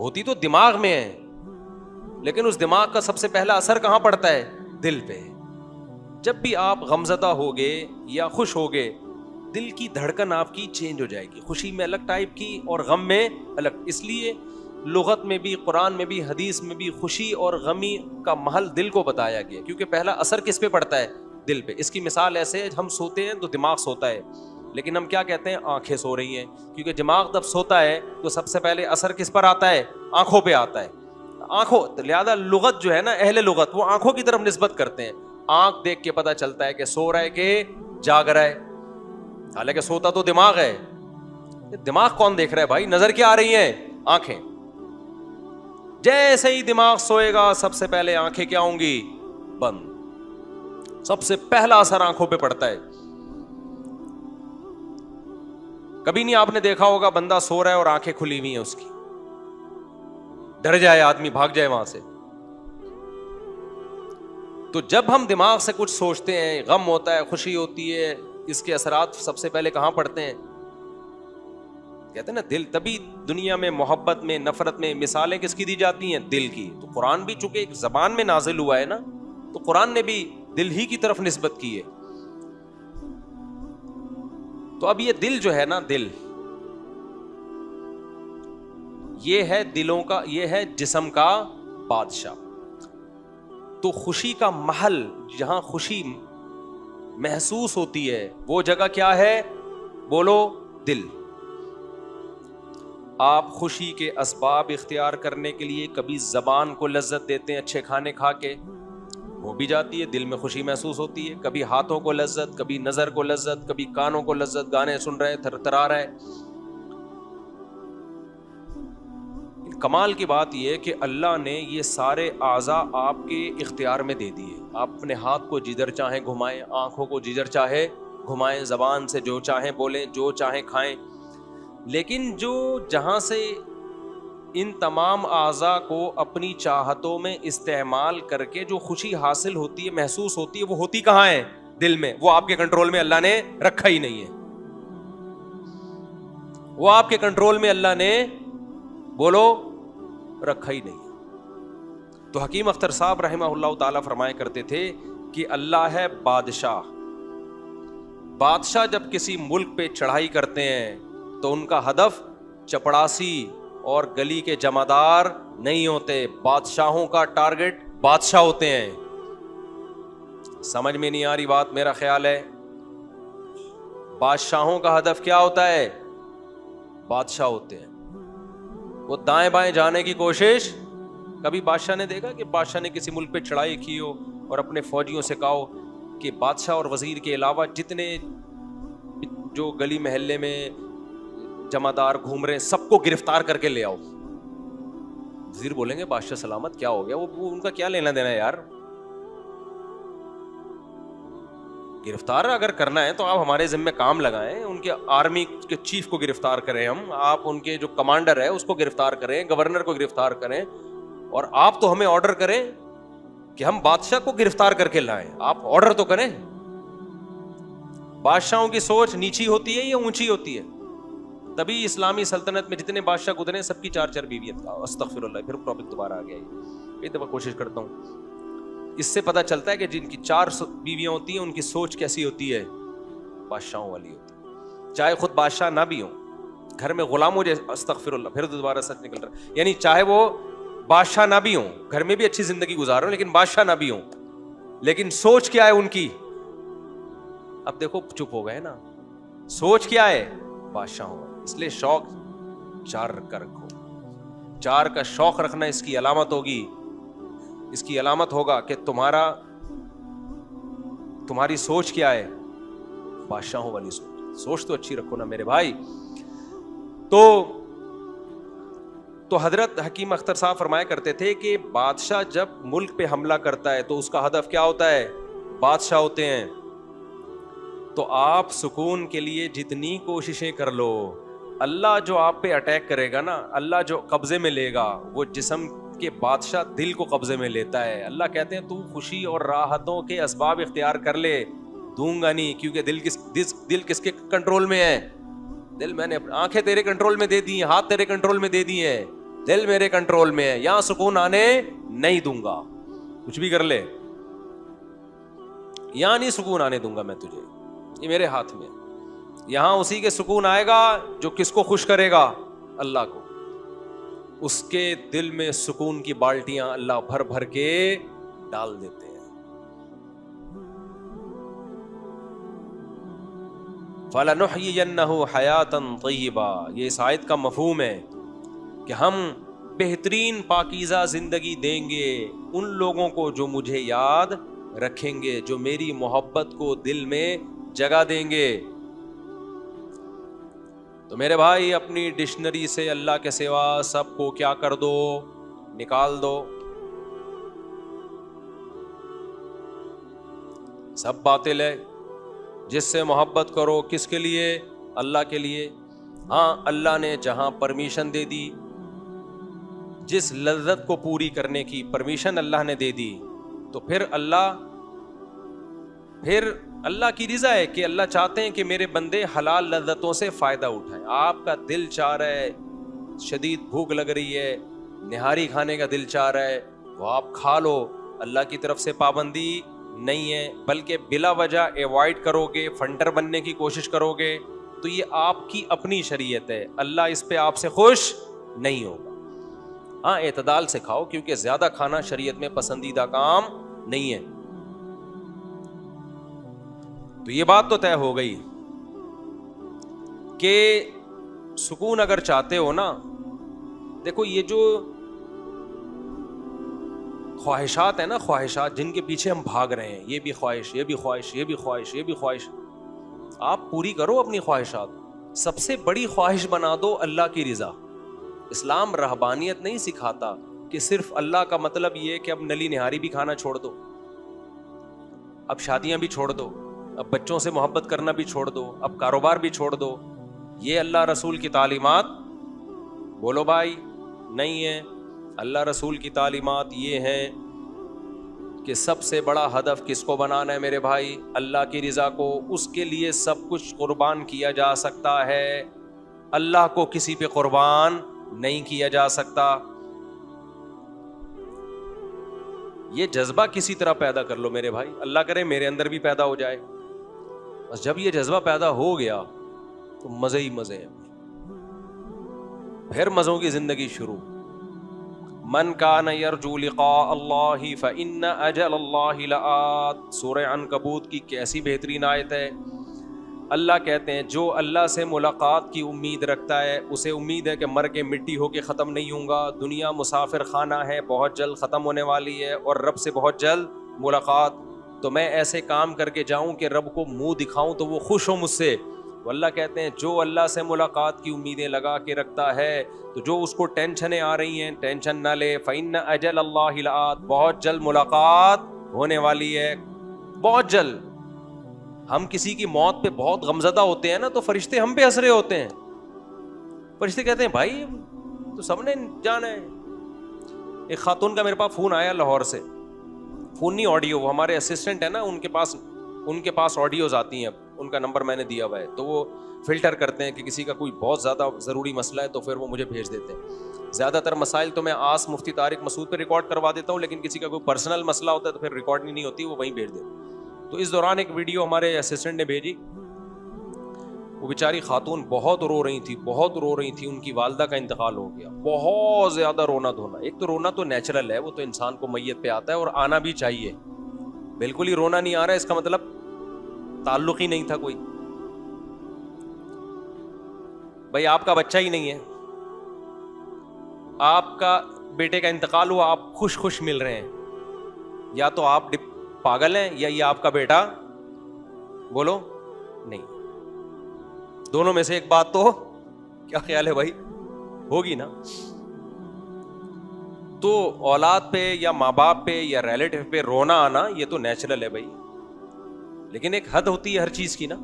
ہوتی تو دماغ میں ہے, لیکن اس دماغ کا سب سے پہلا اثر کہاں پڑتا ہے؟ دل پہ. جب بھی آپ غمزدہ ہوگے یا خوش ہوگے, دل کی دھڑکن آپ کی چینج ہو جائے گی, خوشی میں الگ ٹائپ کی اور غم میں الگ. اس لیے لغت میں بھی, قرآن میں بھی, حدیث میں بھی خوشی اور غمی کا محل دل کو بتایا گیا, کیونکہ پہلا اثر کس پہ پڑتا ہے؟ دل پہ. اس کی مثال ایسے ہے, ہم سوتے ہیں تو دماغ سوتا ہے, لیکن ہم کیا کہتے ہیں؟ آنکھیں سو رہی ہیں, کیونکہ دماغ جب سوتا ہے تو سب سے پہلے اثر کس پر آتا ہے؟ آنکھوں پہ آتا ہے. آنکھوں, لہذا لغت جو ہے نا, اہل لغت وہ آنکھوں کی طرف نسبت کرتے ہیں. آنکھ دیکھ کے پتا چلتا ہے کہ سو رہا ہے کہ جاگ رہا ہے, حالانکہ سوتا تو دماغ ہے. دماغ کون دیکھ رہا ہے بھائی؟ نظر کیا آ رہی ہیں؟ آنکھیں. جیسے ہی دماغ سوئے گا سب سے پہلے آنکھیں کیا ہوں گی؟ بند. سب سے پہلا اثر آنکھوں پہ پڑتا ہے. کبھی نہیں آپ نے دیکھا ہوگا بندہ سو رہا ہے اور آنکھیں کھلی ہوئی ہیں اس کی, ڈر جائے آدمی, بھاگ جائے وہاں سے. تو جب ہم دماغ سے کچھ سوچتے ہیں, غم ہوتا ہے, خوشی ہوتی ہے, اس کے اثرات سب سے پہلے کہاں پڑتے ہیں؟ کہتے ہیں نا دل. تبھی دنیا میں محبت میں, نفرت میں مثالیں کس کی دی جاتی ہیں؟ دل کی. تو قرآن بھی چونکہ ایک زبان میں نازل ہوا ہے نا, تو قرآن نے بھی دل ہی کی طرف نسبت کی ہے. تو اب یہ دل جو ہے نا, دل یہ ہے دلوں کا, یہ ہے جسم کا بادشاہ. تو خوشی کا محل, جہاں خوشی محسوس ہوتی ہے, وہ جگہ کیا ہے؟ بولو, دل. آپ خوشی کے اسباب اختیار کرنے کے لیے کبھی زبان کو لذت دیتے ہیں اچھے کھانے کھا کے, ہو بھی جاتی ہے, دل میں خوشی محسوس ہوتی ہے. کبھی ہاتھوں کو لذت, کبھی نظر کو لذت, کبھی کانوں کو لذت, گانے سن رہے, تھرتھرا رہے. کمال کی بات یہ ہے کہ اللہ نے یہ سارے اعضاء آپ کے اختیار میں دے دیے. آپ اپنے ہاتھ کو جدھر چاہیں گھمائیں, آنکھوں کو جدھر چاہے گھمائیں, زبان سے جو چاہیں بولیں, جو چاہیں کھائیں. لیکن جو جہاں سے ان تمام اعضاء کو اپنی چاہتوں میں استعمال کر کے جو خوشی حاصل ہوتی ہے, محسوس ہوتی ہے, وہ ہوتی کہاں ہے؟ دل میں. وہ آپ کے کنٹرول میں اللہ نے رکھا ہی نہیں ہے. وہ آپ کے کنٹرول میں اللہ نے, بولو, رکھا ہی نہیں ہے. تو حکیم اختر صاحب رحمہ اللہ تعالیٰ فرمایا کرتے تھے کہ اللہ ہے بادشاہ. بادشاہ جب کسی ملک پہ چڑھائی کرتے ہیں تو ان کا ہدف چپڑاسی اور گلی کے جمعدار نہیں ہوتے. بادشاہوں کا ٹارگٹ بادشاہ ہوتے ہیں. سمجھ میں نہیں آ رہی بات؟ میرا خیال ہے بادشاہوں کا ہدف کیا ہوتا ہے؟ بادشاہ ہوتے ہیں. وہ دائیں بائیں جانے کی کوشش, کبھی بادشاہ نے دیکھا کہ بادشاہ نے کسی ملک پہ چڑھائی کی ہو اور اپنے فوجیوں سے کہا ہو کہ بادشاہ اور وزیر کے علاوہ جتنے جو گلی محلے میں جمعدار گھوم رہے ہیں سب کو گرفتار کر کے لے آؤ. وزیر بولیں گے بادشاہ سلامت, کیا ہو گیا؟ وہ ان کا کیا لینا دینا ہے یار؟ گرفتار اگر کرنا ہے تو آپ ہمارے ذمہ کام لگائیں, ان کے آرمی کے چیف کو گرفتار کریں ہم, آپ ان کے جو کمانڈر ہے اس کو گرفتار کریں, گورنر کو گرفتار کریں, اور آپ تو ہمیں آرڈر کریں کہ ہم بادشاہ کو گرفتار کر کے لائیں. آپ آرڈر تو کریں. بادشاہوں کی سوچ نیچی ہوتی ہے یا اونچی ہوتی ہے؟ تبھی اسلامی سلطنت میں جتنے بادشاہ گزرے سب کی 4 بیویاں تھا. استغفر اللہ, پھر ٹاپک دوبارہ آ گیا. ایک دفعہ کوشش کرتا ہوں. اس سے پتہ چلتا ہے کہ جن کی 4 بیویاں ہوتی ہیں ان کی سوچ کیسی ہوتی ہے؟ بادشاہوں والی ہوتی ہے. چاہے خود بادشاہ نہ بھی ہوں, گھر میں غلام ہو جائے, استغفر اللہ, پھر دوبارہ سچ نکل رہا ہے, یعنی چاہے وہ بادشاہ نہ بھی ہوں, گھر میں بھی اچھی زندگی گزار رہے ہوں, لیکن بادشاہ نہ بھی ہوں, لیکن سوچ کیا ہے ان کی؟ اب دیکھو چپ ہو گئے نا. سوچ کیا ہے؟ بادشاہوں. اس لیے شوق 4 کا رکھو. 4 کا شوق رکھنا اس کی علامت ہوگی, اس کی علامت ہوگا کہ تمہاری سوچ کیا ہے؟ بادشاہوں والی سوچ. سوچ تو اچھی رکھو نا میرے بھائی. تو حضرت حکیم اختر صاحب فرمایا کرتے تھے کہ بادشاہ جب ملک پہ حملہ کرتا ہے تو اس کا ہدف کیا ہوتا ہے؟ بادشاہ ہوتے ہیں. تو آپ سکون کے لیے جتنی کوششیں کر لو, اللہ جو آپ پہ اٹیک کرے گا نا, اللہ جو قبضے میں لے گا, وہ جسم کے بادشاہ دل کو قبضے میں لیتا ہے. اللہ کہتے ہیں تو خوشی اور راحتوں کے اسباب اختیار کر لے, دوں گا نہیں, کیونکہ دل کس کے کنٹرول میں ہے؟ دل میں نے. آنکھیں تیرے کنٹرول میں دے دی ہیں, ہاتھ تیرے کنٹرول میں دے دی ہیں, دل میرے کنٹرول میں ہے, یہاں سکون آنے نہیں دوں گا, کچھ بھی کر لے یہاں نہیں سکون آنے دوں گا میں تجھے, یہ میرے ہاتھ میں. یہاں اسی کے سکون آئے گا جو کس کو خوش کرے گا, اللہ کو. اس کے دل میں سکون کی بالٹیاں اللہ بھر بھر کے ڈال دیتے ہیں. فَلَنُحْيِيَنَّهُ حَيَاةً طَيِّبَةً, یہ اس آیت کا مفہوم ہے کہ ہم بہترین پاکیزہ زندگی دیں گے ان لوگوں کو جو مجھے یاد رکھیں گے, جو میری محبت کو دل میں جگہ دیں گے. تو میرے بھائی اپنی ڈکشنری سے اللہ کے سوا سب کو کیا کر دو, نکال دو. سب باطل ہے. جس سے محبت کرو کس کے لیے, اللہ کے لیے. ہاں اللہ نے جہاں پرمیشن دے دی, جس لذت کو پوری کرنے کی پرمیشن اللہ نے دے دی, تو پھر اللہ کی رضا ہے کہ اللہ چاہتے ہیں کہ میرے بندے حلال لذتوں سے فائدہ اٹھائیں. آپ کا دل چاہ رہا ہے, شدید بھوک لگ رہی ہے, نہاری کھانے کا دل چاہ رہا ہے, وہ آپ کھا لو. اللہ کی طرف سے پابندی نہیں ہے, بلکہ بلا وجہ ایوائڈ کرو گے, فنٹر بننے کی کوشش کرو گے تو یہ آپ کی اپنی شریعت ہے. اللہ اس پہ آپ سے خوش نہیں ہوگا. ہاں اعتدال سے کھاؤ, کیونکہ زیادہ کھانا شریعت میں پسندیدہ کام نہیں ہے. تو یہ بات تو طے ہو گئی کہ سکون اگر چاہتے ہو نا, دیکھو یہ جو خواہشات ہیں نا, خواہشات جن کے پیچھے ہم بھاگ رہے ہیں, یہ بھی خواہش, یہ بھی خواہش, یہ بھی خواہش, یہ بھی خواہش, آپ پوری کرو اپنی خواہشات. سب سے بڑی خواہش بنا دو اللہ کی رضا. اسلام رہبانیت نہیں سکھاتا کہ صرف اللہ کا مطلب یہ کہ اب نلی نہاری بھی کھانا چھوڑ دو, اب شادیاں بھی چھوڑ دو, اب بچوں سے محبت کرنا بھی چھوڑ دو, اب کاروبار بھی چھوڑ دو. یہ اللہ رسول کی تعلیمات بولو بھائی نہیں ہے. اللہ رسول کی تعلیمات یہ ہیں کہ سب سے بڑا ہدف کس کو بنانا ہے میرے بھائی, اللہ کی رضا کو. اس کے لیے سب کچھ قربان کیا جا سکتا ہے, اللہ کو کسی پہ قربان نہیں کیا جا سکتا. یہ جذبہ کسی طرح پیدا کر لو میرے بھائی, اللہ کرے میرے اندر بھی پیدا ہو جائے. بس جب یہ جذبہ پیدا ہو گیا تو مزے ہی مزے ہیں, پھر مزوں کی زندگی شروع. من کان یرجو لقاء اللہ فإن اجل اللہ لآت. سورہ عنکبوت کی کیسی بہترین آیت ہے. اللہ کہتے ہیں جو اللہ سے ملاقات کی امید رکھتا ہے اسے امید ہے کہ مر کے مٹی ہو کے ختم نہیں ہوں گا. دنیا مسافر خانہ ہے, بہت جلد ختم ہونے والی ہے, اور رب سے بہت جلد ملاقات. تو میں ایسے کام کر کے جاؤں کہ رب کو منہ دکھاؤں تو وہ خوش ہو مجھ سے. اللہ کہتے ہیں جو اللہ سے ملاقات کی امیدیں لگا کے رکھتا ہے, تو جو اس کو ٹینشنیں آ رہی ہیں ٹینشن نہ لے. فإن اجل اللہ لآت, بہت جلد ملاقات ہونے والی ہے, بہت جلد. ہم کسی کی موت پہ بہت غمزدہ ہوتے ہیں نا, تو فرشتے ہم پہ ہنس رہے ہوتے ہیں. فرشتے کہتے ہیں بھائی تو سب نے جانا ہے. ایک خاتون کا میرے پاس فون آیا لاہور سے, فون نہیں آڈیو, وہ ہمارے اسسٹنٹ ہے نا, ان کے پاس آڈیوز آتی ہیں, ان کا نمبر میں نے دیا ہوا ہے, تو وہ فلٹر کرتے ہیں کہ کسی کا کوئی بہت زیادہ ضروری مسئلہ ہے تو پھر وہ مجھے بھیج دیتے ہیں. زیادہ تر مسائل تو میں آس مفتی طارق مسعود پہ ریکارڈ کروا دیتا ہوں, لیکن کسی کا کوئی پرسنل مسئلہ ہوتا ہے تو پھر ریکارڈ نہیں ہوتی, وہ وہیں بھیج دیتے. تو اس دوران ایک ویڈیو ہمارے اسسٹنٹ نے بھیجی. وہ بیچاری خاتون بہت رو رہی تھی, ان کی والدہ کا انتقال ہو گیا. بہت زیادہ رونا دھونا. ایک تو رونا تو نیچرل ہے, وہ تو انسان کو میت پہ آتا ہے اور آنا بھی چاہیے. بالکل ہی رونا نہیں آ رہا ہے اس کا مطلب تعلق ہی نہیں تھا کوئی. بھائی آپ کا بچہ ہی نہیں ہے, آپ کا بیٹے کا انتقال ہوا, آپ خوش مل رہے ہیں, یا تو آپ پاگل ہیں یا یہ آپ کا بیٹا, بولو نہیں, دونوں میں سے ایک بات تو کیا خیال ہے بھائی, ہوگی نا. تو اولاد پہ یا ماں باپ پہ یا ریلیٹیو پہ رونا آنا یہ تو نیچرل ہے بھائی, لیکن ایک حد ہوتی ہے ہر چیز کی نا.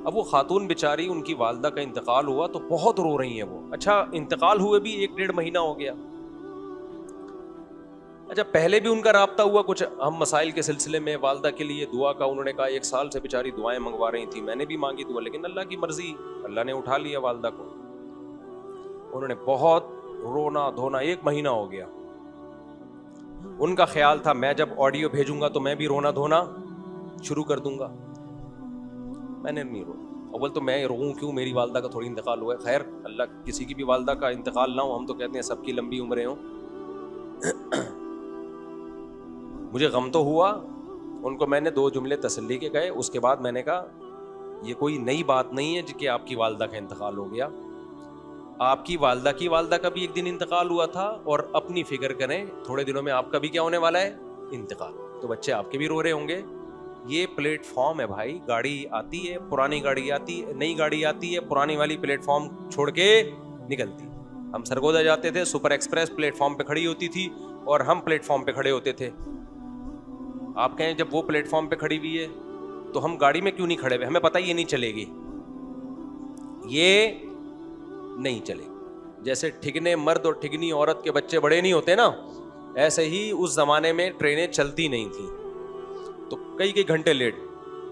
اب وہ خاتون بیچاری, ان کی والدہ کا انتقال ہوا تو بہت رو رہی ہیں وہ. اچھا انتقال ہوئے بھی 1-1.5 مہینہ ہو گیا. اچھا پہلے بھی ان کا رابطہ ہوا کچھ ہم مسائل کے سلسلے میں, والدہ کے لیے دعا کا انہوں نے کہا, 1 سال سے بیچاری دعائیں منگوا رہی تھی, میں نے بھی مانگی دعا, لیکن اللہ کی مرضی, اللہ نے اٹھا لیا والدہ کو. انہوں نے بہت رونا دھونا 1 مہینہ ہو گیا. ان کا خیال تھا میں جب آڈیو بھیجوں گا تو میں بھی رونا دھونا شروع کر دوں گا. میں نے نہیں رونا. اول تو میں روؤں کیوں, میری والدہ کا تھوڑی انتقال ہوا ہے. خیر اللہ کسی کی بھی والدہ کا انتقال نہ ہو, ہم تو کہتے ہیں سب کی لمبی عمریں ہوں. مجھے غم تو ہوا. ان کو میں نے 2 جملے تسلی کے کہے. اس کے بعد میں نے کہا یہ کوئی نئی بات نہیں ہے کہ آپ کی والدہ کا انتقال ہو گیا. آپ کی والدہ کا بھی ایک دن انتقال ہوا تھا, اور اپنی فکر کریں تھوڑے دنوں میں آپ کا بھی کیا ہونے والا ہے, انتقال. تو بچے آپ کے بھی رو رہے ہوں گے. یہ پلیٹ فارم ہے بھائی. گاڑی آتی ہے, پرانی گاڑی آتی ہے, نئی گاڑی آتی ہے, پرانی والی پلیٹ فارم چھوڑ کے نکلتی. ہم سرگودا جاتے تھے, سپر ایکسپریس پلیٹ فارم پہ کھڑی ہوتی تھی اور ہم پلیٹ فارم پہ کھڑے ہوتے تھے. آپ کہیں جب وہ پلیٹ فارم پہ کھڑی ہوئی ہے تو ہم گاڑی میں کیوں نہیں کھڑے ہوئے, ہمیں پتہ یہ نہیں چلے گی, یہ نہیں چلے. جیسے ٹھگنے مرد اور ٹھگنی عورت کے بچے بڑے نہیں ہوتے نا, ایسے ہی اس زمانے میں ٹرینیں چلتی نہیں تھیں تو کئی گھنٹے لیٹ.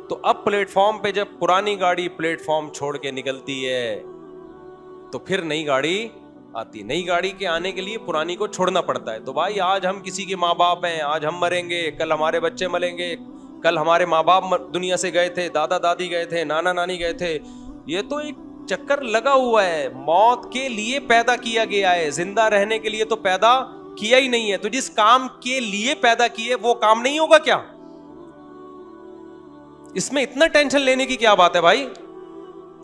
تو اب پلیٹ فارم پہ جب پرانی گاڑی پلیٹ فارم چھوڑ کے نکلتی ہے تو پھر نئی گاڑی آتی. نئی گاڑی کے آنے کے لیے پرانی کو چھوڑنا پڑتا ہے. تو بھائی آج ہم کسی کے ماں باپ ہیں, آج ہم مریں گے, کل ہمارے بچے مریں گے, کل ہمارے ماں باپ دنیا سے گئے تھے, دادا دادی گئے تھے, نانا نانی گئے تھے. یہ تو ایک چکر لگا ہوا ہے. موت کے لیے پیدا کیا گیا ہے, زندہ رہنے کے لیے تو پیدا کیا ہی نہیں ہے. تو جس کام کے لیے پیدا کیے وہ کام نہیں ہوگا کیا؟ اس میں اتنا ٹینشن لینے کی کیا بات ہے بھائی؟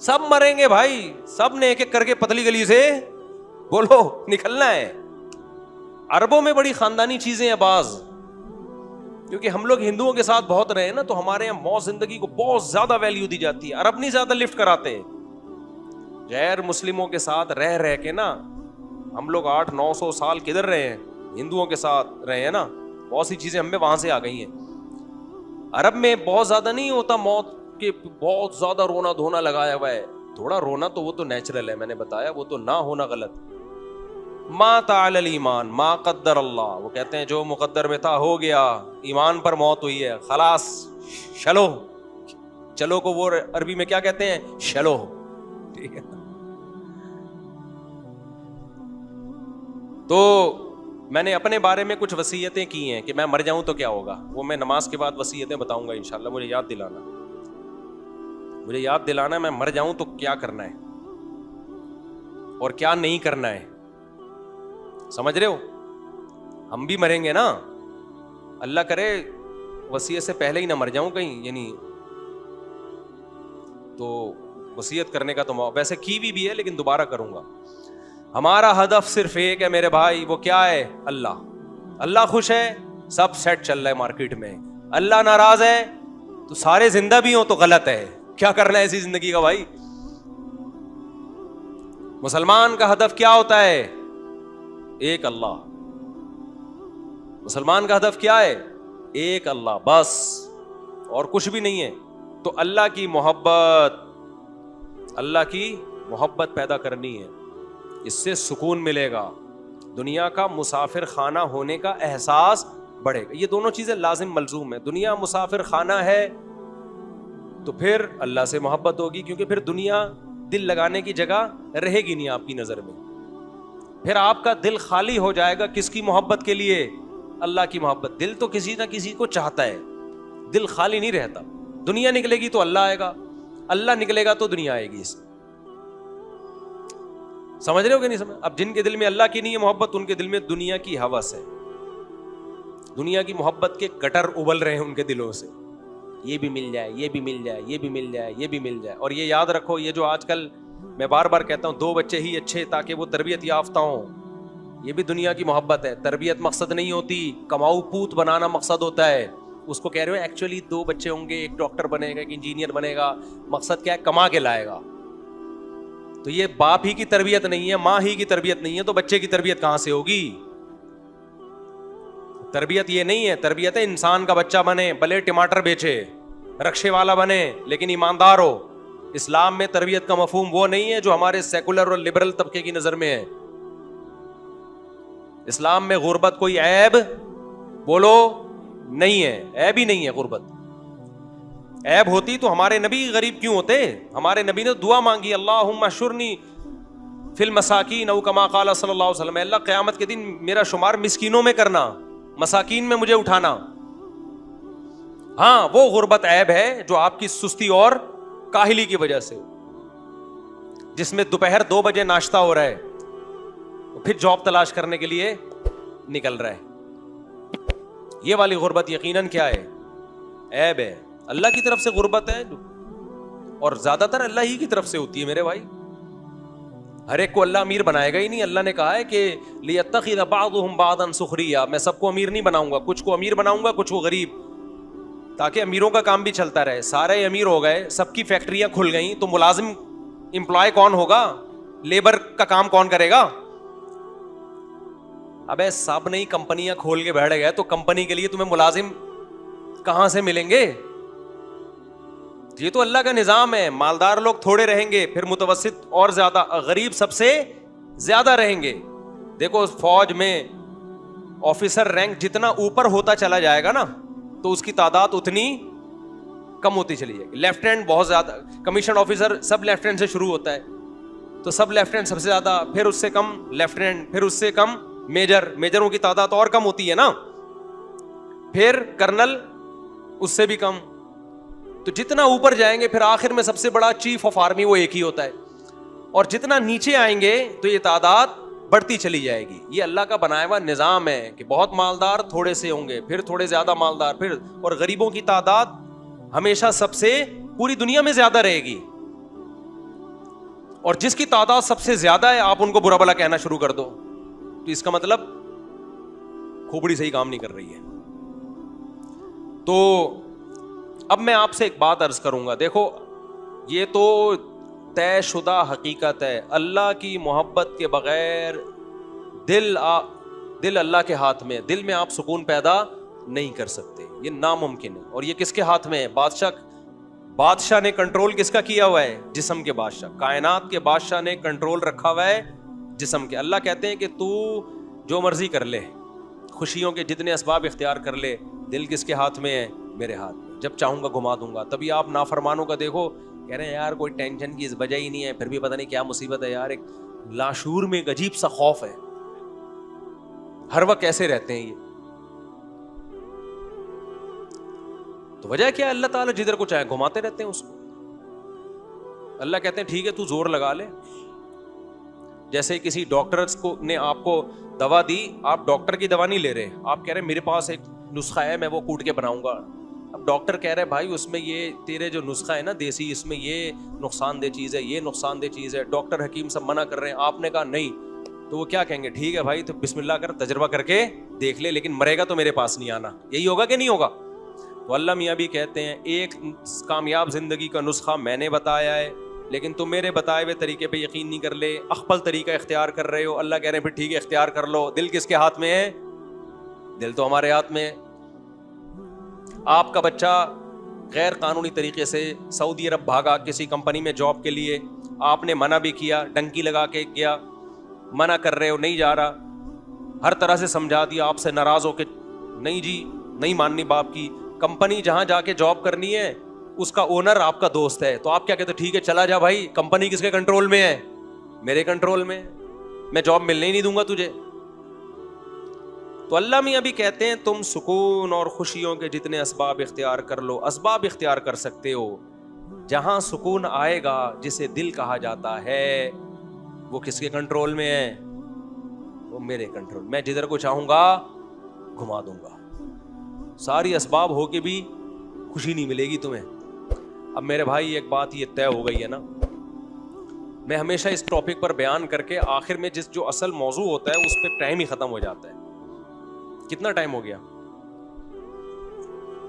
سب مریں گے بھائی, سب نے ایک ایک کر کے پتلی گلی سے بولو نکلنا ہے. عربوں میں بڑی خاندانی چیزیں ہیں بعض, کیونکہ ہم لوگ ہندوؤں کے ساتھ بہت رہے نا, تو ہمارے یہاں موت زندگی کو بہت زیادہ ویلیو دی جاتی ہے. عرب نہیں زیادہ لفٹ کراتے. غیر مسلموں کے ساتھ رہ کے نا ہم لوگ 800-900 سال کدھر رہے ہیں, ہندوؤں کے ساتھ رہے ہیں نا, بہت سی چیزیں ہمیں وہاں سے آ گئی ہیں. عرب میں بہت زیادہ نہیں ہوتا موت کے, بہت زیادہ رونا دھونا لگایا ہوا ہے. تھوڑا رونا تو وہ تو نیچرل ہے, میں نے بتایا, وہ تو نہ ہونا غلط. ما تعالی الایمان ما قدر اللہ, وہ کہتے ہیں جو مقدر میں تھا ہو گیا, ایمان پر موت ہوئی ہے, خلاص چلو. چلو کو وہ عربی میں کیا کہتے ہیں, چلو. ٹھیک ہے. تو میں نے اپنے بارے میں کچھ وصیتیں کی ہیں کہ میں مر جاؤں تو کیا ہوگا, وہ میں نماز کے بعد وصیتیں بتاؤں گا انشاءاللہ. مجھے یاد دلانا میں مر جاؤں تو کیا کرنا ہے اور کیا نہیں کرنا ہے. سمجھ رہے ہو؟ ہم بھی مریں گے نا, اللہ کرے وصیت سے پہلے ہی نہ مر جاؤں کہیں, یعنی تو وصیت کرنے کا تو ویسے کی بھی ہے لیکن دوبارہ کروں گا. ہمارا ہدف صرف ایک ہے میرے بھائی, وہ کیا ہے, اللہ. اللہ خوش ہے, سب سیٹ چل رہا ہے مارکیٹ میں. اللہ ناراض ہے تو سارے زندہ بھی ہوں تو غلط ہے. کیا کرنا ہے ایسی زندگی کا بھائی؟ مسلمان کا ہدف کیا ہوتا ہے, ایک اللہ. مسلمان کا ہدف کیا ہے, ایک اللہ بس, اور کچھ بھی نہیں ہے. تو اللہ کی محبت پیدا کرنی ہے, اس سے سکون ملے گا, دنیا کا مسافر خانہ ہونے کا احساس بڑھے گا. یہ دونوں چیزیں لازم ملزوم ہیں. دنیا مسافر خانہ ہے تو پھر اللہ سے محبت ہوگی, کیونکہ پھر دنیا دل لگانے کی جگہ رہے گی نہیں آپ کی نظر میں. پھر آپ کا دل خالی ہو جائے گا. کس کی محبت کے لیے؟ اللہ کی محبت. دل تو کسی نہ کسی کو چاہتا ہے, دل خالی نہیں رہتا. دنیا نکلے گی تو اللہ آئے گا, اللہ نکلے گا تو دنیا آئے گی. سمجھ رہے ہو کہ نہیں سمجھ؟ اب جن کے دل میں اللہ کی نہیں ہے محبت, ان کے دل میں دنیا کی ہوس ہے, دنیا کی محبت کے گٹر ابل رہے ہیں ان کے دلوں سے. یہ بھی مل جائے, یہ بھی مل جائے, یہ بھی مل جائے, یہ بھی مل جائے. اور یہ یاد رکھو, یہ جو آج کل میں بار بار کہتا ہوں 2 بچے ہی اچھے تاکہ وہ تربیت یافتہ ہوں, یہ بھی دنیا کی محبت ہے. تربیت مقصد نہیں ہوتی, کماؤ پوت بنانا مقصد ہوتا ہے. اس کو کہہ رہے ہو ایکچولی 2 بچے ہوں گے, ایک ڈاکٹر بنے گا, ایک انجینئر بنے گا. مقصد کیا ہے؟ کما کے لائے گا. تو یہ باپ ہی کی تربیت نہیں ہے, ماں ہی کی تربیت نہیں ہے, تو بچے کی تربیت کہاں سے ہوگی؟ تربیت یہ نہیں ہے. تربیت ہے انسان کا بچہ بنے, بھلے ٹماٹر بیچے, رکشے والا بنے, لیکن ایماندار ہو. اسلام میں تربیت کا مفہوم وہ نہیں ہے جو ہمارے سیکولر اور لبرل طبقے کی نظر میں ہے. اسلام میں غربت کوئی عیب بولو نہیں ہے, عیب ہی نہیں ہے غربت. عیب ہوتی تو ہمارے نبی غریب کیوں ہوتے؟ ہمارے نبی نے دعا مانگی, اللہم اشرنی فی المساکین او کما قال صلی اللہ علیہ وسلم, اللہ قیامت کے دن میرا شمار مسکینوں میں کرنا, مساکین میں مجھے اٹھانا. ہاں وہ غربت عیب ہے جو آپ کی سستی اور کاہلی کی وجہ سے, جس میں دوپہر 2 بجے ناشتہ ہو رہا ہے, پھر جاب تلاش کرنے کے لیے نکل رہا ہے. یہ والی غربت یقیناً کیا ہے؟ عیب ہے. اللہ کی طرف سے غربت ہے, اور زیادہ تر اللہ ہی کی طرف سے ہوتی ہے میرے بھائی. ہر ایک کو اللہ امیر بنائے گا ہی نہیں. اللہ نے کہا ہے کہ لِيَتَّخِذَ بَعْضُهُمْ بَعْضًا سُخْرِيًّا, میں سب کو امیر نہیں بناؤں گا, کچھ کو امیر بناؤں گا, کچھ کو غریب, تاکہ امیروں کا کام بھی چلتا رہے. سارے امیر ہو گئے, سب کی فیکٹریاں کھل گئیں, تو ملازم امپلائی کون ہوگا؟ لیبر کا کام کون کرے گا؟ ابے سب نہیں کمپنیاں کھول کے بیٹھ گئے, تو کمپنی کے لیے تمہیں ملازم کہاں سے ملیں گے؟ یہ تو اللہ کا نظام ہے. مالدار لوگ تھوڑے رہیں گے, پھر متوسط اور زیادہ, غریب سب سے زیادہ رہیں گے. دیکھو فوج میں آفیسر رینک جتنا اوپر ہوتا چلا جائے گا نا, تو اس کی تعداد اتنی کم ہوتی چلی جائے گی. لیفٹیننٹ بہت زیادہ, کمیشن آفیسر سب لیفٹیننٹ سے شروع ہوتا ہے, تو سب لیفٹیننٹ سب سے زیادہ, پھر اس سے کم لیفٹیننٹ, پھر اس سے کم میجر, میجروں کی تعداد اور کم ہوتی ہے نا, پھر کرنل اس سے بھی کم. تو جتنا اوپر جائیں گے پھر آخر میں سب سے بڑا چیف آف آرمی وہ ایک ہی ہوتا ہے, اور جتنا نیچے آئیں گے تو یہ تعداد بڑھتی چلی جائے گی. یہ اللہ کا بنایا ہوا نظام ہے کہ بہت مالدار تھوڑے سے ہوں گے, پھر تھوڑے زیادہ مالدار, پھر, اور غریبوں کی تعداد ہمیشہ سب سے پوری دنیا میں زیادہ رہے گی. اور جس کی تعداد سب سے زیادہ ہے آپ ان کو برا بھلا کہنا شروع کر دو, تو اس کا مطلب کھوپڑی صحیح کام نہیں کر رہی ہے. تو اب میں آپ سے ایک بات عرض کروں گا. دیکھو یہ تو طے شدہ حقیقت ہے, اللہ کی محبت کے بغیر دل اللہ کے ہاتھ میں, دل میں آپ سکون پیدا نہیں کر سکتے, یہ ناممکن ہے. اور یہ کس کے ہاتھ میں ہے؟ بادشاہ نے کنٹرول کس کا کیا ہوا ہے؟ جسم کے بادشاہ, کائنات کے بادشاہ نے کنٹرول رکھا ہوا ہے جسم کے. اللہ کہتے ہیں کہ تو جو مرضی کر لے, خوشیوں کے جتنے اسباب اختیار کر لے, دل کس کے ہاتھ میں ہے؟ میرے ہاتھ میں, جب چاہوں گا گھما دوں گا. تبھی آپ نافرمانوں کا دیکھو, کہہ رہے ہیں یار کوئی ٹینشن کی وجہ ہی نہیں ہے, پھر بھی پتہ نہیں کیا مصیبت ہے یار. ایک لاشعور میں ایک عجیب سا خوف ہے, ہر وقت کیسے رہتے ہیں یہ. تو وجہ کیا ہے؟ اللہ تعالیٰ جدھر کو چاہے گھماتے رہتے ہیں اس کو. اللہ کہتے ہیں ٹھیک ہے تو زور لگا لے. جیسے کسی ڈاکٹر کو نے آپ کو دوا دی, آپ ڈاکٹر کی دوا نہیں لے رہے, آپ کہہ رہے ہیں میرے پاس ایک نسخہ ہے میں وہ کوٹ کے بناؤں گا. اب ڈاکٹر کہہ رہے بھائی اس میں یہ تیرے جو نسخہ ہے نا دیسی, اس میں یہ نقصان دہ چیز ہے, یہ نقصان دہ چیز ہے, ڈاکٹر حکیم سب منع کر رہے ہیں. آپ نے کہا نہیں, تو وہ کیا کہیں گے؟ ٹھیک ہے بھائی تو بسم اللہ کر, تجربہ کر کے دیکھ لے, لیکن مرے گا تو میرے پاس نہیں آنا. یہی ہوگا کہ نہیں ہوگا؟ تو اللہ میاں بھی کہتے ہیں ایک کامیاب زندگی کا نسخہ میں نے بتایا ہے, لیکن تم میرے بتائے ہوئے طریقے پہ یقین نہیں کر لے, اخپل طریقہ اختیار کر رہے ہو. اللہ کہہ رہے ہیں پھر ٹھیک ہے اختیار کر لو. دل کس کے ہاتھ میں ہے؟ دل تو ہمارے ہاتھ میں ہے. آپ کا بچہ غیر قانونی طریقے سے سعودی عرب بھاگا کسی کمپنی میں جاب کے لیے, آپ نے منع بھی کیا, ڈنکی لگا کے گیا, منع کر رہے ہو نہیں جا رہا, ہر طرح سے سمجھا دیا, آپ سے ناراض ہو کے نہیں جی نہیں ماننی باپ کی. کمپنی جہاں جا کے جاب کرنی ہے اس کا اونر آپ کا دوست ہے, تو آپ کیا کہتے ٹھیک ہے چلا جا بھائی, کمپنی کس کے کنٹرول میں ہے؟ میرے کنٹرول میں, میں جاب ملنے ہی نہیں دوں گا تجھے. تو اللہ میاں بھی کہتے ہیں تم سکون اور خوشیوں کے جتنے اسباب اختیار کر لو. اسباب اختیار کر سکتے ہو, جہاں سکون آئے گا جسے دل کہا جاتا ہے وہ کس کے کنٹرول میں ہے؟ وہ میرے کنٹرول. میں جدھر کو چاہوں گا گھما دوں گا. ساری اسباب ہو کے بھی خوشی نہیں ملے گی تمہیں. اب میرے بھائی ایک بات یہ طے ہو گئی ہے نا, میں ہمیشہ اس ٹاپک پر بیان کر کے آخر میں جو اصل موضوع ہوتا ہے اس پہ ٹائم ہی ختم ہو جاتا ہے. کتنا ٹائم ہو گیا؟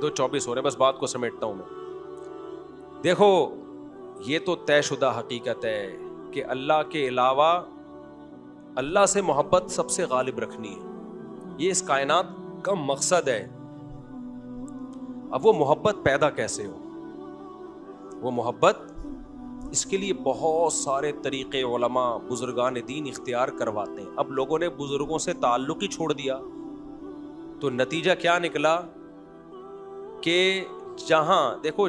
2:24 ہو رہے, بس بات کو سمیٹتا ہوں میں. دیکھو یہ تو طے شدہ حقیقت ہے کہ اللہ کے علاوہ اللہ سے محبت سب سے غالب رکھنی ہے, یہ اس کائنات کا مقصد ہے. اب وہ محبت پیدا کیسے ہو؟ وہ محبت, اس کے لیے بہت سارے طریقے علماء بزرگان دین اختیار کرواتے ہیں. اب لوگوں نے بزرگوں سے تعلق ہی چھوڑ دیا تو نتیجہ کیا نکلا کہ جہاں دیکھو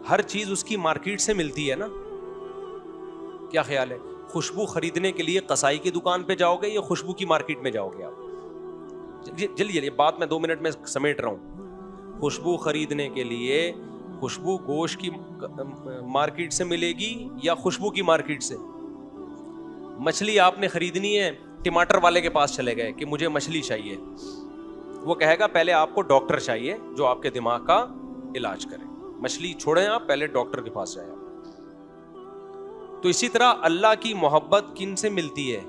ہر چیز اس کی مارکیٹ سے ملتی ہے نا, کیا خیال ہے؟ خوشبو خریدنے کے لیے قصائی کی دکان پہ جاؤ گے یا خوشبو کی مارکیٹ میں جاؤ گے آپ؟ جلدی بات میں 2 منٹ میں سمیٹ رہا ہوں. خوشبو خریدنے کے لیے خوشبو گوشت کی مارکیٹ سے ملے گی یا خوشبو کی مارکیٹ سے؟ مچھلی آپ نے خریدنی ہے, ٹماٹر والے کے پاس چلے گئے کہ مجھے مچھلی چاہیے, وہ کہے گا پہلے آپ کو ڈاکٹر چاہیے جو آپ کے دماغ کا علاج کرے, مچھلی چھوڑیں آپ, پہلے ڈاکٹر کے پاس جائیں. تو اسی طرح اللہ کی محبت کن سے ملتی ہے؟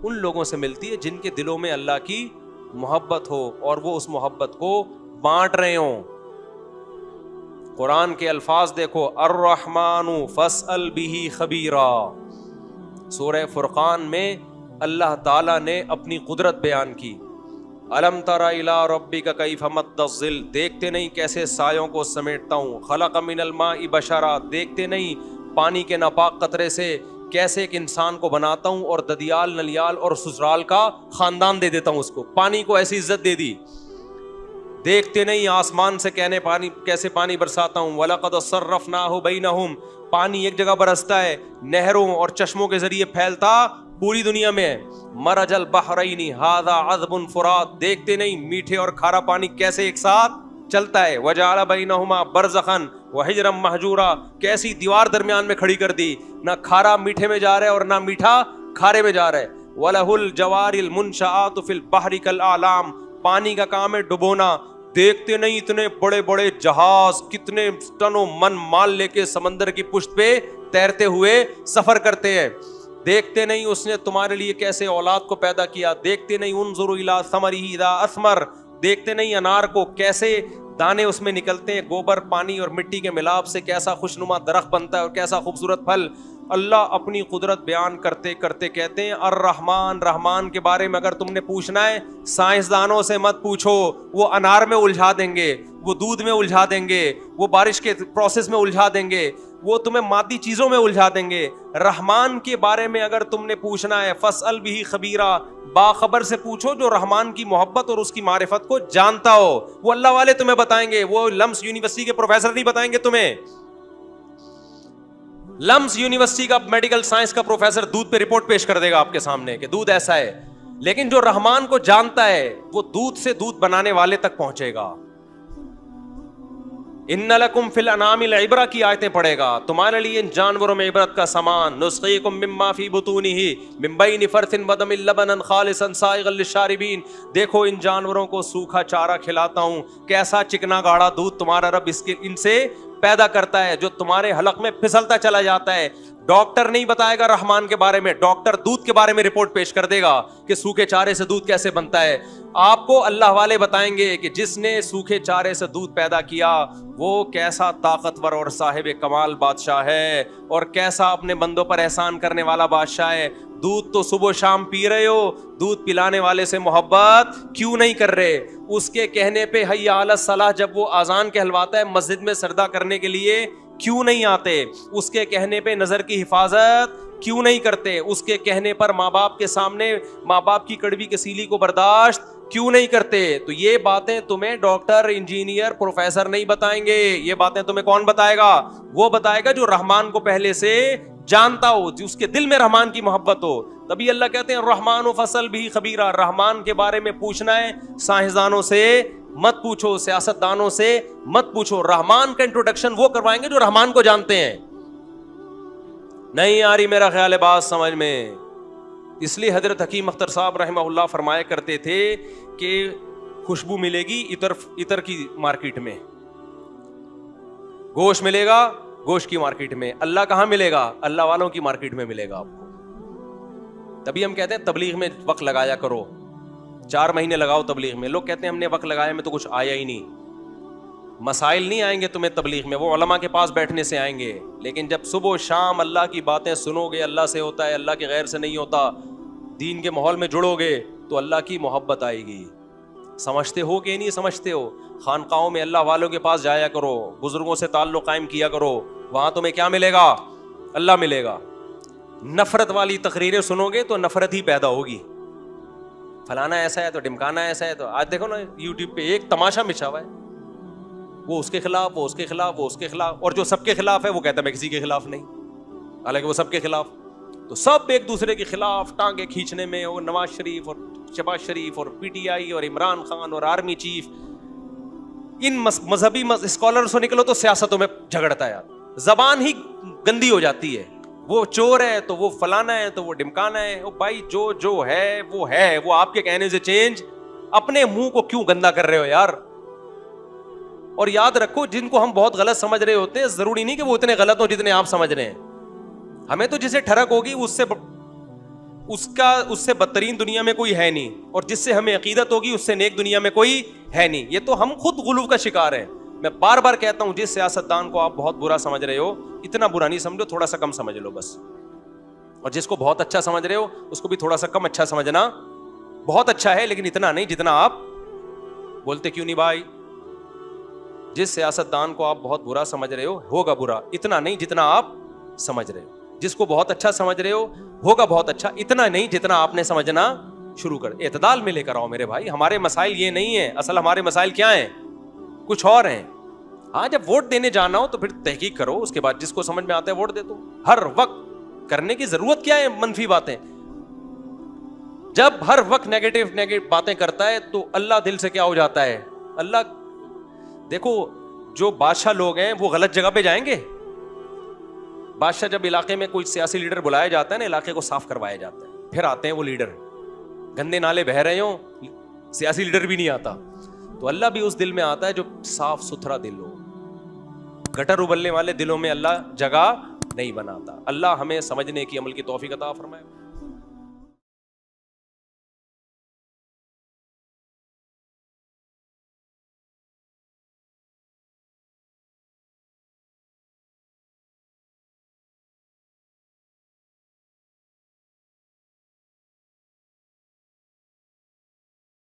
ان لوگوں سے ملتی ہے جن کے دلوں میں اللہ کی محبت ہو اور وہ اس محبت کو بانٹ رہے ہوں. قرآن کے الفاظ دیکھو, الرحمن فاسأل بہ خبیرا. سورہ فرقان میں اللہ تعالیٰ نے اپنی قدرت بیان کی. الم تر الی ربک کیف مد الظل, دیکھتے نہیں کیسے سایوں کو سمیٹتا ہوں. خلق من الماء بشرا, دیکھتے نہیں پانی کے ناپاک قطرے سے کیسے ایک انسان کو بناتا ہوں اور ددیال نلیال اور سسرال کا خاندان دے دیتا ہوں اس کو, پانی کو ایسی عزت دے دی. دیکھتے نہیں آسمان سے کیسے پانی برساتا ہوں. وَلَقَدْ صَرَّفْنَاهُ بَيْنَهُمْ, پانی ایک جگہ برستا ہے, نہروں اور چشموں کے ذریعے پھیلتا پوری دنیا میں. مرج البحرین ھذا عذب فرات, دیکھتے نہیں میٹھے اور کھارا پانی کیسے ایک ساتھ چلتا ہے. وجعل بینہما برزخا وحجرا مہجورا, کیسی دیوار درمیان میں کھڑی کر دی, نہ کھارا میٹھے میں جا رہا ہے اور نہ میٹھا کھارے میں جا رہا ہے. وَلَهُ الْجَوَارِ الْمُنشَآتُ فِي الْبَحْرِ كَالْأَعْلَامِ, پانی کا کام ہے ڈبونا. دیکھتے نہیں اتنے بڑے بڑے جہاز کتنے ٹنوں من مال لے کے سمندر کی پشت پہ تیرتے ہوئے سفر کرتے ہیں. دیکھتے نہیں اس نے تمہارے لیے کیسے اولاد کو پیدا کیا. دیکھتے نہیں انظروا الی ثمرہ اذا اثمر, دیکھتے نہیں انار کو کیسے دانے اس میں نکلتے ہیں, گوبر پانی اور مٹی کے ملاپ سے کیسا خوشنما درخت بنتا ہے اور کیسا خوبصورت پھل. اللہ اپنی قدرت بیان کرتے کرتے کہتے ہیں الرحمن, رحمان کے بارے میں اگر تم نے پوچھنا ہے سائنسدانوں سے مت پوچھو, وہ انار میں الجھا دیں گے, وہ دودھ میں الجھا دیں گے, وہ بارش کے پروسیس میں الجھا دیں گے, وہ تمہیں مادی چیزوں میں الجھا دیں گے. رحمان کے بارے میں اگر تم نے پوچھنا ہے فاسأل بہ خبیرا, باخبر سے پوچھو جو رحمان کی محبت اور اس کی معرفت کو جانتا ہو. وہ اللہ والے تمہیں بتائیں گے, وہ لمس یونیورسٹی کے پروفیسر نہیں بتائیں گے تمہیں. لمس یونیورسٹی کا میڈیکل سائنس کا پروفیسر دودھ پہ رپورٹ پیش کر دے گا آپ کے سامنے کہ دودھ ایسا ہے, لیکن جو رحمان کو جانتا ہے وہ دودھ سے دودھ بنانے والے تک پہنچے گا. ان لکم فی الانعام العبرہ کی آیتیں پڑھے گا, تمہارے لیے ان جانوروں میں عبرت کا سامان. نسقیکم مما فی بطونہ من بین فرث ودم لبنا خالصا سائغا للشاربین, دیکھو ان جانوروں کو سوکھا چارہ کھلاتا ہوں, کیسا چکنا گاڑا دودھ تمہارا رب ان سے پیدا کرتا ہے جو تمہارے حلق میں پھسلتا چلا جاتا ہے. ڈاکٹر نہیں بتائے گا رحمان کے بارے میں, ڈاکٹر دودھ کے بارے میں رپورٹ پیش کر دے گا کہ سوکھے چارے سے دودھ کیسے بنتا ہے. آپ کو اللہ والے بتائیں گے کہ جس نے سوکھے چارے سے دودھ پیدا کیا وہ کیسا طاقتور اور صاحب کمال بادشاہ ہے اور کیسا اپنے بندوں پر احسان کرنے والا بادشاہ ہے. دودھ تو صبح و شام پی رہے ہو, دودھ پلانے والے سے محبت کیوں نہیں کر رہے؟ اس کے کہنے پہ حی علی الصلاح جب وہ اذان کہلواتا ہے مسجد میں سجدہ کرنے کے لیے کیوں نہیں آتے؟ اس کے کہنے پہ نظر کی حفاظت کیوں نہیں کرتے؟ اس کے کہنے پر ماں باپ کے سامنے ماں باپ کی کڑوی کسیلی کو برداشت کیوں نہیں کرتے؟ تو یہ باتیں تمہیں ڈاکٹر, انجینئر, پروفیسر نہیں بتائیں گے. یہ باتیں تمہیں کون بتائے گا؟ وہ بتائے گا جو رحمان کو پہلے سے جانتا ہو, جس کے دل میں رحمان کی محبت ہو. تبھی اللہ کہتے ہیں الرحمن فاسأل بہ خبیرا, رحمان کے بارے میں پوچھنا ہے سائنسدانوں سے مت پوچھو, سیاستدانوں سے مت پوچھو. رحمان کا انٹروڈکشن وہ کروائیں گے جو رحمان کو جانتے ہیں. نہیں آ رہی میرا خیال ہے بات سمجھ میں؟ اس لیے حضرت حکیم اختر صاحب رحمہ اللہ فرمایا کرتے تھے کہ خوشبو ملے گی عطر کی مارکیٹ میں, گوشت ملے گا گوشت کی مارکیٹ میں. اللہ کہاں ملے گا؟ اللہ والوں کی مارکیٹ میں ملے گا آپ کو. تبھی ہم کہتے ہیں تبلیغ میں وقت لگایا کرو, 4 مہینے لگاؤ تبلیغ میں. لوگ کہتے ہیں ہم نے وقت لگایا میں تو کچھ آیا ہی نہیں. مسائل نہیں آئیں گے تمہیں تبلیغ میں, وہ علماء کے پاس بیٹھنے سے آئیں گے. لیکن جب صبح و شام اللہ کی باتیں سنو گے, اللہ سے ہوتا ہے, اللہ کے غیر سے نہیں ہوتا, دین کے ماحول میں جڑو گے تو اللہ کی محبت آئے گی. سمجھتے ہو کہ نہیں سمجھتے ہو؟ خانقاہوں میں اللہ والوں کے پاس جایا کرو, بزرگوں سے تعلق قائم کیا کرو, وہاں تمہیں کیا ملے گا؟ اللہ ملے گا. نفرت والی تقریریں سنو گے تو نفرت ہی پیدا ہوگی. فلانا ایسا ہے تو ڈمکانا ایسا ہے. تو آج دیکھو نا یوٹیوب پہ ایک تماشا مچا ہوا ہے, وہ اس کے خلاف, وہ اس کے خلاف, وہ اس کے خلاف, اور جو سب کے خلاف ہے وہ کہتا ہے میں کسی کے خلاف نہیں, حالانکہ وہ سب کے خلاف. تو سب ایک دوسرے کے خلاف ٹانگیں کھینچنے میں، اور نواز شریف اور شہباز شریف اور پی ٹی آئی اور عمران خان اور آرمی چیف، ان مذہبی اسکالر سے نکلو تو سیاستوں میں جھگڑتا ہے، زبان ہی گندی ہو جاتی ہے، وہ چور ہے تو وہ فلانا ہے تو وہ ڈمکانا ہے. او بھائی جو ہے وہ آپ کے کہنے سے چینج. اپنے منہ کو کیوں گندا کر رہے ہو یار؟ اور یاد رکھو جن کو ہم بہت غلط سمجھ رہے ہوتے ہیں ضروری نہیں کہ وہ اتنے غلط ہوں جتنے آپ سمجھ رہے ہیں. ہمیں تو جسے ٹھڑک ہوگی اس سے بدترین دنیا میں کوئی ہے نہیں، اور جس سے ہمیں عقیدت ہوگی اس سے نیک دنیا میں کوئی ہے نہیں. یہ تو ہم خود غلو کا شکار ہیں. میں بار بار کہتا ہوں جس سیاستدان کو آپ بہت برا سمجھ رہے ہو اتنا برا نہیں سمجھو، تھوڑا سا کم سمجھ لو بس. اور جس کو بہت اچھا سمجھ رہے ہو اس کو بھی تھوڑا سا کم اچھا سمجھنا. بہت اچھا ہے لیکن اتنا نہیں جتنا آپ بولتے. کیوں نہیں بھائی؟ جس سیاستدان کو آپ بہت برا سمجھ رہے ہو ہوگا برا، اتنا نہیں جتنا آپ سمجھ رہے ہو. جس کو بہت اچھا سمجھ رہے ہو ہوگا بہت اچھا، اتنا نہیں جتنا آپ نے سمجھنا شروع کر. اعتدال میں لے کر آؤ میرے بھائی. ہمارے مسائل یہ نہیں ہیں، اصل ہمارے مسائل کیا ہیں؟ کچھ اور ہیں. ہاں جب ووٹ دینے جانا ہو تو پھر تحقیق کرو، اس کے بعد جس کو سمجھ میں آتا ہے ووٹ دے دو. ہر وقت کرنے کی ضرورت کیا ہے منفی باتیں؟ جب ہر وقت نیگیٹو باتیں کرتا ہے تو اللہ دل سے کیا ہو جاتا ہے؟ اللہ دیکھو جو بادشاہ لوگ ہیں وہ غلط جگہ پہ جائیں گے. بادشاہ جب علاقے میں کوئی سیاسی لیڈر بلایا جاتا ہے نا، علاقے کو صاف کروایا جاتا ہے، پھر آتے ہیں وہ لیڈر، گندے نالے بہ رہے ہوں، سیاسی لیڈر بھی نہیں آتا. تو اللہ بھی اس دل میں آتا ہے جو صاف ستھرا دل ہو. گٹر ابلنے والے دلوں میں اللہ جگہ نہیں بناتا. اللہ ہمیں سمجھنے کی عمل کی توفیق عطا فرمائے.